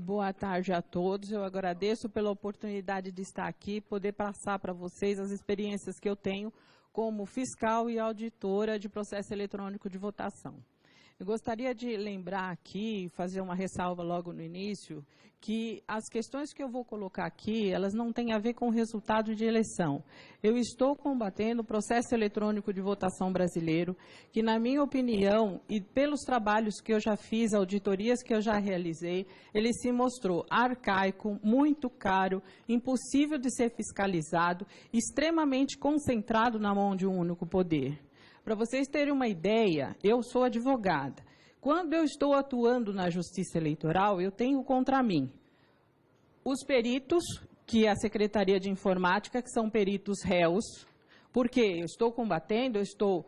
Boa tarde a todos. Eu agradeço pela oportunidade de estar aqui, poder passar para vocês as experiências que eu tenho como fiscal e auditora de processo eletrônico de votação. Eu gostaria de lembrar aqui, fazer uma ressalva logo no início, que as questões que eu vou colocar aqui, elas não têm a ver com o resultado de eleição. Eu estou combatendo o processo eletrônico de votação brasileiro, que, na minha opinião, e pelos trabalhos que eu já fiz, auditorias que eu já realizei, ele se mostrou arcaico, muito caro, impossível de ser fiscalizado, extremamente concentrado na mão de um único poder. Para vocês terem uma ideia, eu sou advogada. Quando eu estou atuando na Justiça Eleitoral, eu tenho contra mim os peritos, que é a Secretaria de Informática, que são peritos réus, porque eu estou combatendo, eu estou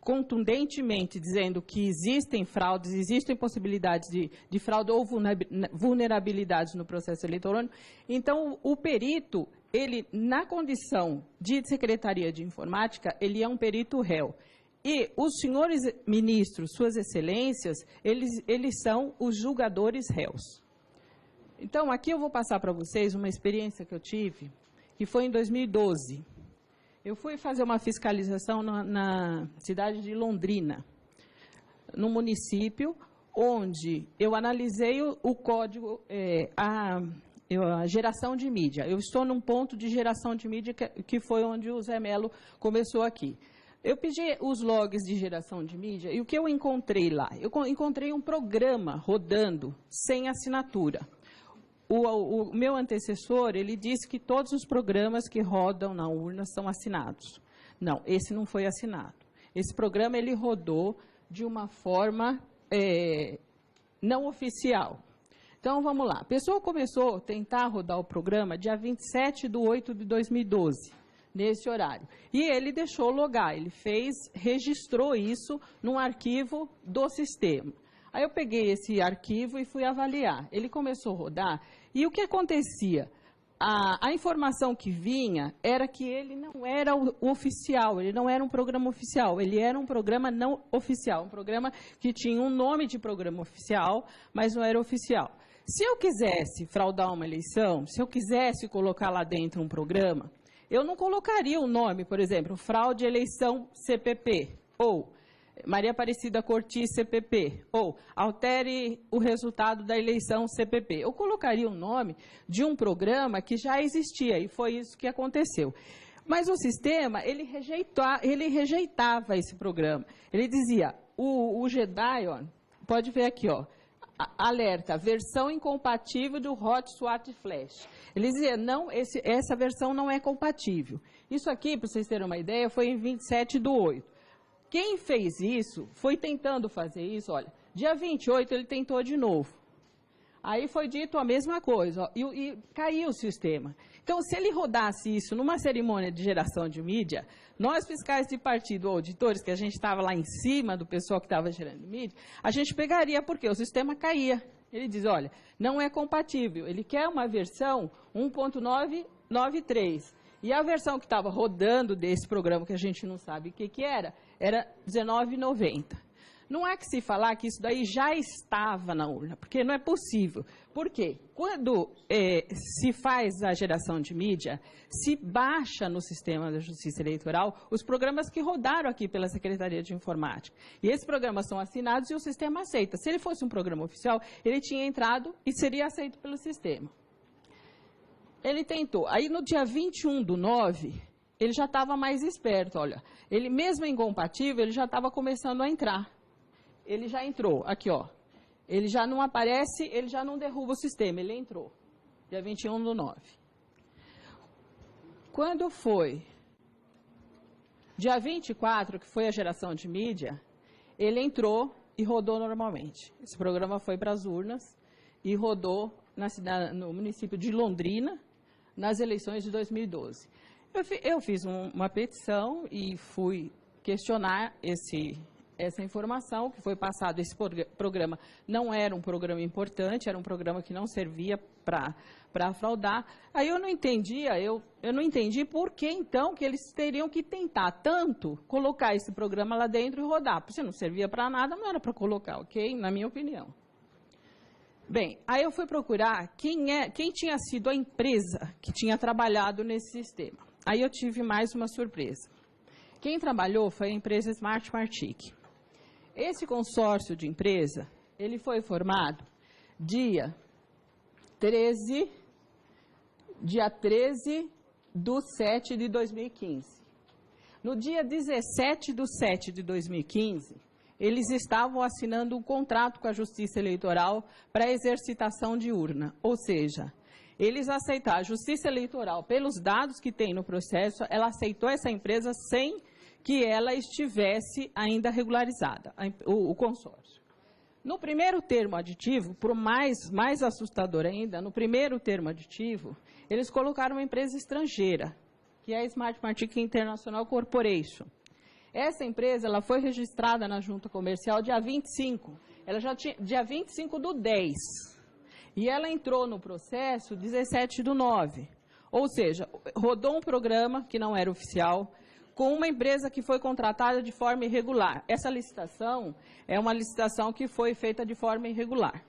contundentemente dizendo que existem fraudes, existem possibilidades de fraude ou vulnerabilidades no processo eletrônico. Então, o perito, ele, na condição de Secretaria de Informática, ele é um perito réu. E os senhores ministros, suas excelências, eles são os julgadores réus. Então, aqui eu vou passar para vocês uma experiência que eu tive, que foi em 2012. Eu fui fazer uma fiscalização na cidade de Londrina, no município, onde eu analisei o código, a geração de mídia. Eu estou num ponto de geração de mídia que foi onde o Zé Melo começou aqui. Eu pedi os logs de geração de mídia e o que eu encontrei lá? Eu encontrei um programa rodando sem assinatura. O meu antecessor, ele disse que todos os programas que rodam na urna são assinados. Não, esse não foi assinado. Esse programa, ele rodou de uma forma não oficial. Então, vamos lá. A pessoa começou a tentar rodar o programa dia 27/8/2012, nesse horário. E ele deixou logar, ele registrou isso num arquivo do sistema. Aí eu peguei esse arquivo e fui avaliar. Ele começou a rodar e o que acontecia? A informação que vinha era que ele não era o oficial, ele não era um programa oficial, ele era um programa não oficial, um programa que tinha um nome de programa oficial, mas não era oficial. Se eu quisesse fraudar uma eleição, se eu quisesse colocar lá dentro um programa, eu não colocaria o nome, por exemplo, fraude eleição CPP, ou Maria Aparecida Cortis CPP, ou altere o resultado da eleição CPP. Eu colocaria o nome de um programa que já existia, e foi isso que aconteceu. Mas o sistema, ele rejeitava esse programa. Ele dizia, o GEDAI, ó, pode ver aqui, ó, alerta, versão incompatível do Hotspot Flash. Ele dizia, não, essa versão não é compatível. Isso aqui, para vocês terem uma ideia, foi em 27/8. Quem fez isso, foi tentando fazer isso, olha, dia 28 ele tentou de novo. Aí foi dito a mesma coisa, ó, e caiu o sistema. Então, se ele rodasse isso numa cerimônia de geração de mídia, nós fiscais de partido ou auditores, que a gente estava lá em cima do pessoal que estava gerando mídia, a gente pegaria porque o sistema caía. Ele diz, olha, não é compatível, ele quer uma versão 1.993. E a versão que estava rodando desse programa, que a gente não sabe o que era 19,90. Não há que se falar que isso daí já estava na urna, porque não é possível. Por quê? Quando se faz a geração de mídia, se baixa no sistema da Justiça Eleitoral os programas que rodaram aqui pela Secretaria de Informática. E esses programas são assinados e o sistema aceita. Se ele fosse um programa oficial, ele tinha entrado e seria aceito pelo sistema. Ele tentou. Aí, no dia 21/9, ele já estava mais esperto, olha. Ele, mesmo incompatível, ele já estava começando a entrar. Ele já entrou, aqui, ó. Ele já não aparece, ele já não derruba o sistema, ele entrou. Dia 21/9. Quando foi dia 24, que foi a geração de mídia, ele entrou e rodou normalmente. Esse programa foi para as urnas e rodou no município de Londrina, nas eleições de 2012. Eu fiz uma petição e fui questionar essa informação que foi passado. Esse programa não era um programa importante, era um programa que não servia para fraudar. Aí eu não entendia, eu não entendi por que, então, que eles teriam que tentar tanto colocar esse programa lá dentro e rodar. Porque se não servia para nada, não era para colocar, ok? Na minha opinião. Bem, aí eu fui procurar quem tinha sido a empresa que tinha trabalhado nesse sistema. Aí eu tive mais uma surpresa. Quem trabalhou foi a empresa Smart Martic. Esse consórcio de empresa, ele foi formado dia 13 de 7 de 2015. No dia 17 de 7 de 2015, eles estavam assinando um contrato com a Justiça Eleitoral para exercitação de urna. Ou seja, eles aceitaram a Justiça Eleitoral, pelos dados que tem no processo, ela aceitou essa empresa sem que ela estivesse ainda regularizada, o consórcio. No primeiro termo aditivo, por mais assustador ainda, no primeiro termo aditivo, eles colocaram uma empresa estrangeira, que é a Smart Martic International Corporation. Essa empresa ela foi registrada na Junta Comercial dia 25, ela já tinha, dia 25 do 10, e ela entrou no processo 17 do 9, ou seja, rodou um programa que não era oficial, com uma empresa que foi contratada de forma irregular. Essa licitação é uma licitação que foi feita de forma irregular.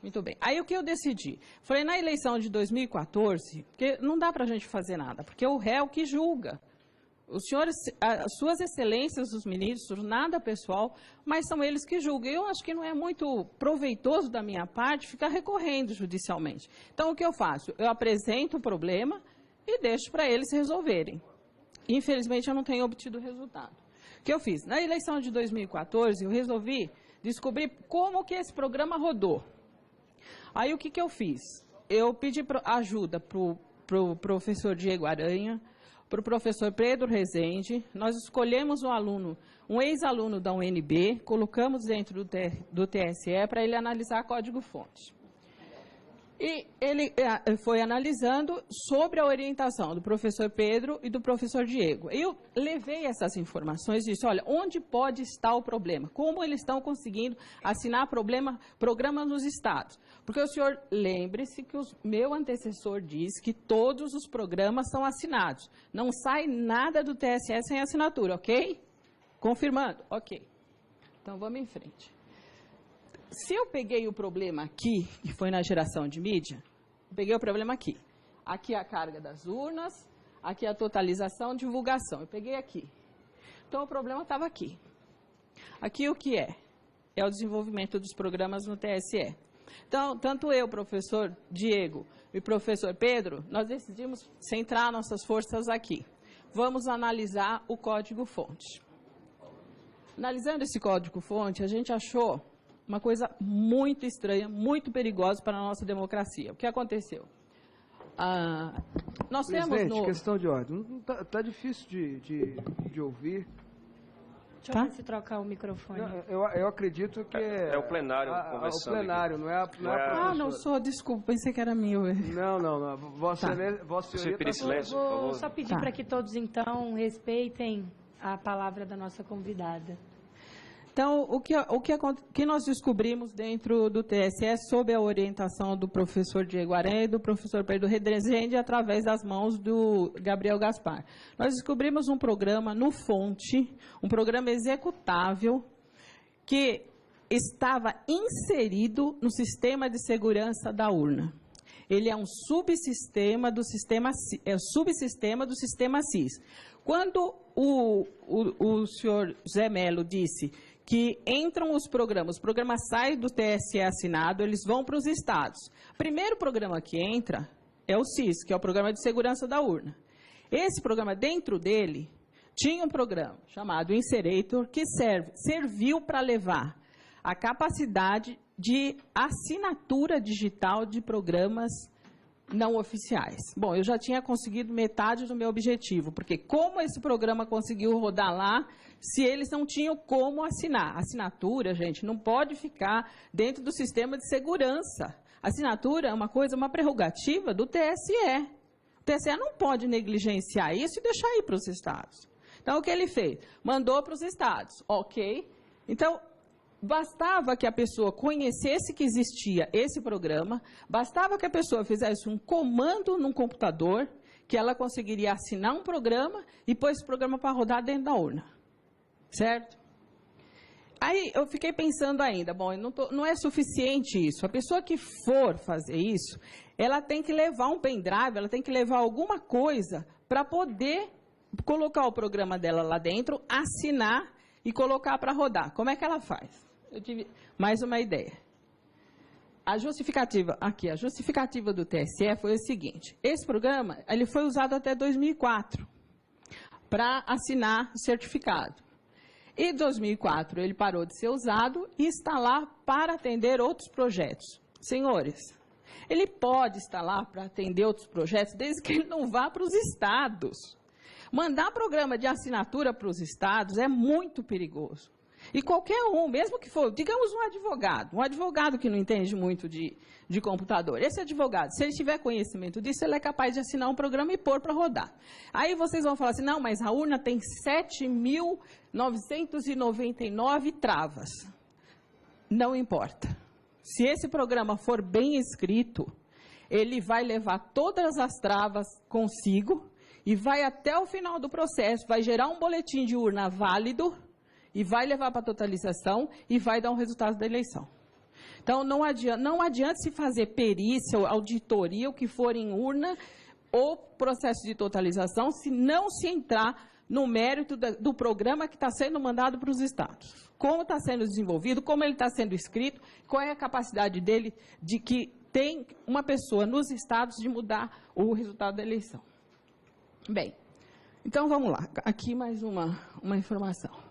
Muito bem. Aí o que eu decidi? Falei, na eleição de 2014, porque não dá para a gente fazer nada, porque é o réu que julga. Os senhores, as suas excelências, os ministros, nada pessoal, mas são eles que julgam. Eu acho que não é muito proveitoso da minha parte ficar recorrendo judicialmente. Então, o que eu faço? Eu apresento o problema e deixo para eles resolverem. Infelizmente, eu não tenho obtido resultado. O que eu fiz? Na eleição de 2014, eu resolvi descobrir como que esse programa rodou. Aí, o que eu fiz? Eu pedi ajuda para o professor Diego Aranha, para o professor Pedro Rezende. Nós escolhemos um aluno, um ex-aluno da UNB, colocamos dentro do TSE para ele analisar código-fonte. E ele foi analisando sobre a orientação do professor Pedro e do professor Diego. Eu levei essas informações e disse, olha, onde pode estar o problema? Como eles estão conseguindo assinar programas nos estados? Porque o senhor, lembre-se que o meu antecessor disse que todos os programas são assinados. Não sai nada do TSE sem assinatura, ok? Confirmando? Ok. Então, vamos em frente. Se eu peguei o problema aqui, que foi na geração de mídia, eu peguei o problema aqui. Aqui é a carga das urnas, aqui é a totalização e divulgação. Eu peguei aqui. Então, o problema estava aqui. Aqui o que é? É o desenvolvimento dos programas no TSE. Então, tanto eu, professor Diego e professor Pedro, nós decidimos centrar nossas forças aqui. Vamos analisar o código-fonte. Analisando esse código-fonte, a gente achou uma coisa muito estranha, muito perigosa para a nossa democracia. O que aconteceu? Nós Presidente, temos questão de ordem. Está difícil de ouvir. Deixa eu ver se trocar o microfone. Não, eu acredito que é o plenário conversando. É o plenário, aqui. não é a professora. não sou, desculpa, pensei que era meu. Não. Vossa Senhoria pedir silêncio, por favor. Vou só pedir para que todos, então, respeitem a palavra da nossa convidada. Então, o que nós descobrimos dentro do TSE sob a orientação do professor Diego Aranha e do professor Pedro Rezende, através das mãos do Gabriel Gaspar. Nós descobrimos um programa no Fonte, um programa executável, que estava inserido no sistema de segurança da urna. Ele é um subsistema do sistema SIS. Quando o senhor Zé Melo disse que entram os programas saem do TSE assinado, eles vão para os estados. O primeiro programa que entra é o SIS, que é o Programa de Segurança da Urna. Esse programa, dentro dele, tinha um programa chamado Inserator, que serviu para levar a capacidade de assinatura digital de programas não oficiais. Bom, eu já tinha conseguido metade do meu objetivo, porque como esse programa conseguiu rodar lá, se eles não tinham como assinar? Assinatura, gente, não pode ficar dentro do sistema de segurança. Assinatura é uma prerrogativa do TSE. O TSE não pode negligenciar isso e deixar ir para os estados. Então, o que ele fez? Mandou para os estados, ok? Então, bastava que a pessoa conhecesse que existia esse programa, bastava que a pessoa fizesse um comando num computador, que ela conseguiria assinar um programa e pôr esse programa para rodar dentro da urna. Certo? Aí eu fiquei pensando ainda, bom, não é suficiente isso. A pessoa que for fazer isso, ela tem que levar um pendrive, ela tem que levar alguma coisa para poder colocar o programa dela lá dentro, assinar e colocar para rodar. Como é que ela faz? Eu tive mais uma ideia. A justificativa do TSE foi o seguinte: esse programa ele foi usado até 2004 para assinar o certificado. Em 2004 ele parou de ser usado e está lá para atender outros projetos. Senhores, ele pode estar lá para atender outros projetos desde que ele não vá para os estados. Mandar programa de assinatura para os estados é muito perigoso. E qualquer um, mesmo que for, digamos um advogado que não entende muito de computador, esse advogado, se ele tiver conhecimento disso, ele é capaz de assinar um programa e pôr para rodar. Aí vocês vão falar assim, não, mas a urna tem 7.999 travas. Não importa. Se esse programa for bem escrito, ele vai levar todas as travas consigo e vai até o final do processo, vai gerar um boletim de urna válido e vai levar para a totalização e vai dar um resultado da eleição. Então, não adianta se fazer perícia, auditoria, o que for em urna ou processo de totalização, se não se entrar no mérito do programa que está sendo mandado para os estados. Como está sendo desenvolvido, como ele está sendo escrito, qual é a capacidade dele de que tem uma pessoa nos estados de mudar o resultado da eleição. Bem, então vamos lá. Aqui mais uma informação.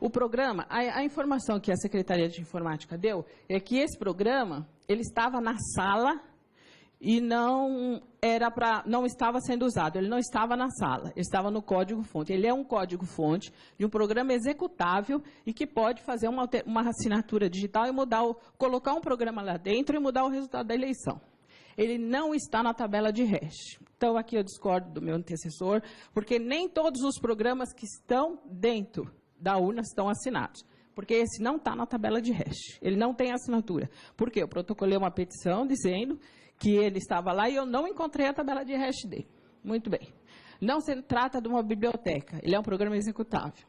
O programa, a informação que a Secretaria de Informática deu é que esse programa, ele estava na sala e não estava sendo usado. Ele não estava na sala, ele estava no código-fonte. Ele é um código-fonte de um programa executável e que pode fazer uma assinatura digital e colocar um programa lá dentro e mudar o resultado da eleição. Ele não está na tabela de hash. Então, aqui eu discordo do meu antecessor, porque nem todos os programas que estão dentro da urna estão assinados, porque esse não está na tabela de hash, ele não tem assinatura. Por quê? Eu protocolei uma petição dizendo que ele estava lá e eu não encontrei a tabela de hash dele. Muito bem. Não se trata de uma biblioteca, ele é um programa executável.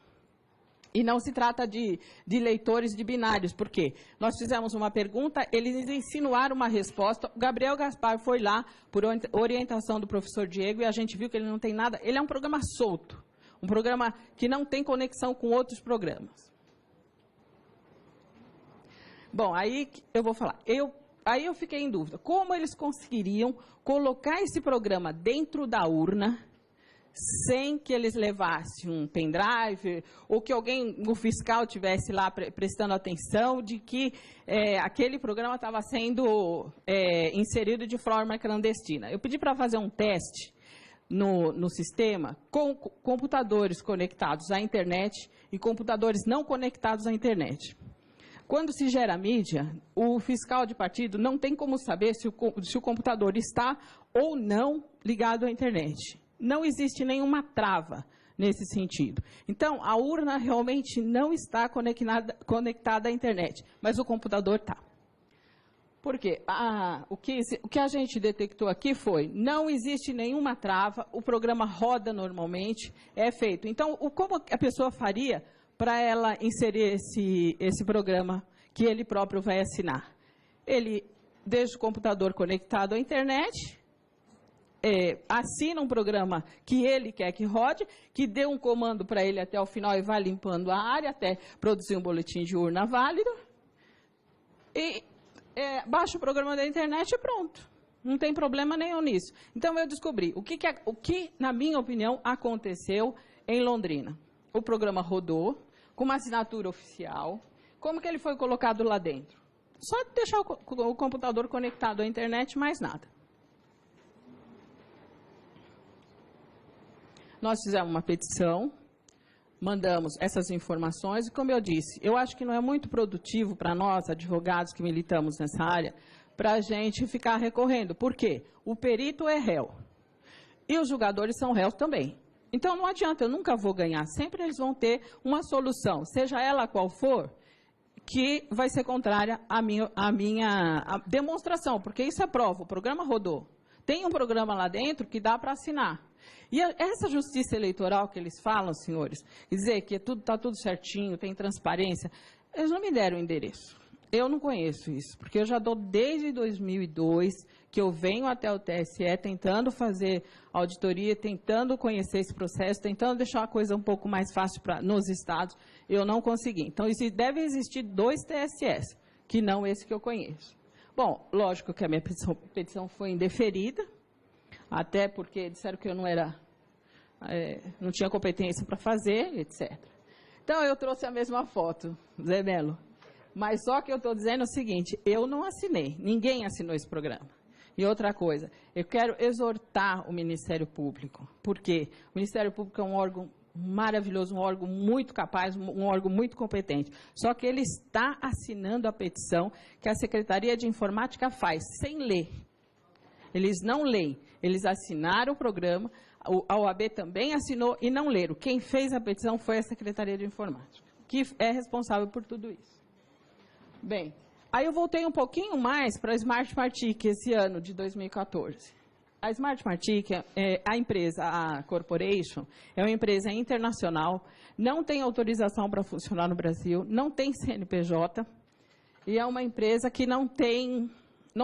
E não se trata de leitores de binários, por quê? Nós fizemos uma pergunta, eles insinuaram uma resposta, o Gabriel Gaspar foi lá por orientação do professor Diego e a gente viu que ele não tem nada, ele é um programa solto. Um programa que não tem conexão com outros programas. Bom, aí eu vou falar. Aí eu fiquei em dúvida. Como eles conseguiriam colocar esse programa dentro da urna sem que eles levassem um pendrive ou que o fiscal tivesse lá prestando atenção de que aquele programa estava sendo inserido de forma clandestina? Eu pedi para fazer um teste no sistema com computadores conectados à internet e computadores não conectados à internet. Quando se gera mídia, o fiscal de partido não tem como saber se o computador está ou não ligado à internet. Não existe nenhuma trava nesse sentido. Então, a urna realmente não está conectada à internet, mas o computador está. Por quê? O que a gente detectou aqui foi, não existe nenhuma trava, o programa roda normalmente, é feito. Então, como a pessoa faria para ela inserir esse programa que ele próprio vai assinar? Ele deixa o computador conectado à internet, assina um programa que ele quer que rode, que dê um comando para ele até o final e vai limpando a área até produzir um boletim de urna válido, e baixa o programa da internet e pronto. Não tem problema nenhum nisso. Então, eu descobri o que, na minha opinião, aconteceu em Londrina. O programa rodou, com uma assinatura oficial. Como que ele foi colocado lá dentro? Só deixar o computador conectado à internet, mais nada. Nós fizemos uma petição, mandamos essas informações, e como eu disse, eu acho que não é muito produtivo para nós, advogados que militamos nessa área, para a gente ficar recorrendo. Por quê? O perito é réu. E os julgadores são réus também. Então, não adianta, eu nunca vou ganhar. Sempre eles vão ter uma solução, seja ela qual for, que vai ser contrária à minha demonstração, porque isso é prova, o programa rodou. Tem um programa lá dentro que dá para assinar. E essa justiça eleitoral que eles falam, senhores, dizer que está tudo certinho, tem transparência, Eles não me deram o endereço. Eu não conheço isso, porque eu já dou desde 2002 que eu venho até o TSE tentando fazer auditoria, tentando conhecer esse processo, tentando deixar a coisa um pouco mais fácil nos estados. Eu não consegui. Então, deve existir 2 TSEs, que não esse que eu conheço. Bom, lógico que a minha petição foi indeferida, até porque disseram que eu não tinha competência para fazer, etc. Então, eu trouxe a mesma foto, Zé Melo. Mas só que eu estou dizendo o seguinte, eu não assinei, ninguém assinou esse programa. E outra coisa, eu quero exortar o Ministério Público, porque o Ministério Público é um órgão maravilhoso, um órgão muito capaz, um órgão muito competente. Só que ele está assinando a petição que a Secretaria de Informática faz, sem ler. Eles não leem, eles assinaram o programa, a OAB também assinou e não leram. Quem fez a petição foi a Secretaria de Informática, que é responsável por tudo isso. Bem, aí eu voltei um pouquinho mais para a Smart Martic esse ano de 2014. A Smart Martic, a empresa, a Corporation, é uma empresa internacional, não tem autorização para funcionar no Brasil, não tem CNPJ, e é uma empresa que não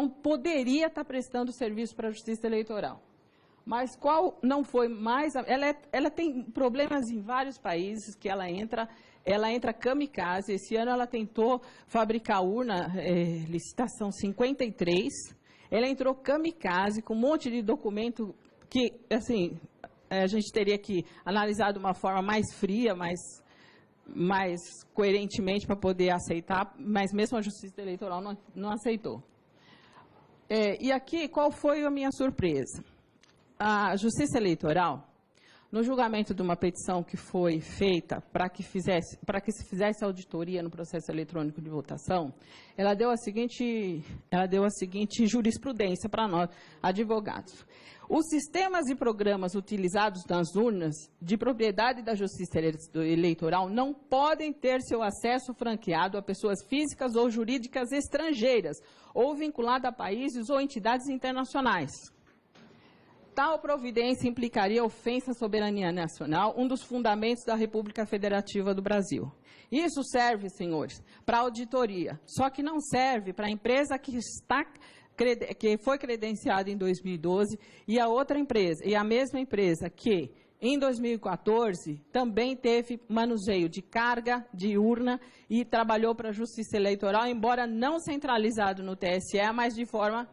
poderia estar prestando serviço para a Justiça Eleitoral. Mas qual não foi mais... Ela tem problemas em vários países que ela entra kamikaze. Esse ano ela tentou fabricar urna, licitação 53. Ela entrou kamikaze com um monte de documento que, assim, a gente teria que analisar de uma forma mais fria, mais coerentemente para poder aceitar, mas mesmo a Justiça Eleitoral não aceitou. E aqui, qual foi a minha surpresa? A Justiça Eleitoral, no julgamento de uma petição que foi feita para que se fizesse auditoria no processo eletrônico de votação, ela deu a seguinte jurisprudência para nós, advogados. Os sistemas e programas utilizados nas urnas de propriedade da Justiça Eleitoral não podem ter seu acesso franqueado a pessoas físicas ou jurídicas estrangeiras ou vinculado a países ou entidades internacionais. Tal providência implicaria ofensa à soberania nacional, um dos fundamentos da República Federativa do Brasil. Isso serve, senhores, para auditoria, só que não serve para a empresa que foi credenciada em 2012 e a outra empresa, e a mesma empresa que, em 2014, também teve manuseio de carga, de urna e trabalhou para a Justiça Eleitoral, embora não centralizado no TSE, mas de forma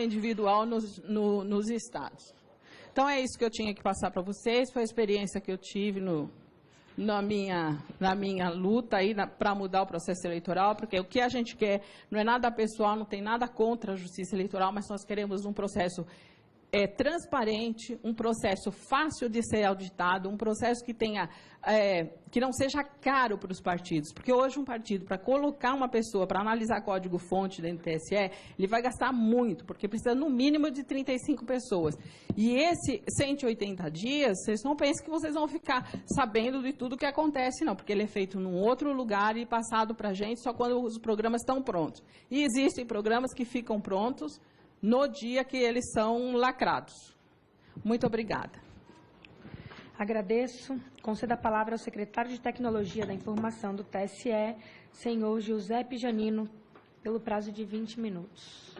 individual nos estados. Então, é isso que eu tinha que passar para vocês, foi a experiência que eu tive na minha luta para mudar o processo eleitoral, porque o que a gente quer não é nada pessoal, não tem nada contra a Justiça Eleitoral, mas nós queremos um processo transparente, um processo fácil de ser auditado, um processo que não seja caro para os partidos, porque hoje um partido, para colocar uma pessoa para analisar código-fonte dentro do TSE, ele vai gastar muito, porque precisa no mínimo de 35 pessoas. E esse 180 dias, vocês não pensem que vocês vão ficar sabendo de tudo o que acontece, não, porque ele é feito num outro lugar e passado para a gente só quando os programas estão prontos. E existem programas que ficam prontos no dia que eles são lacrados. Muito obrigada. Agradeço. Concedo a palavra ao secretário de Tecnologia da Informação do TSE, senhor Giuseppe Janino, pelo prazo de 20 minutos.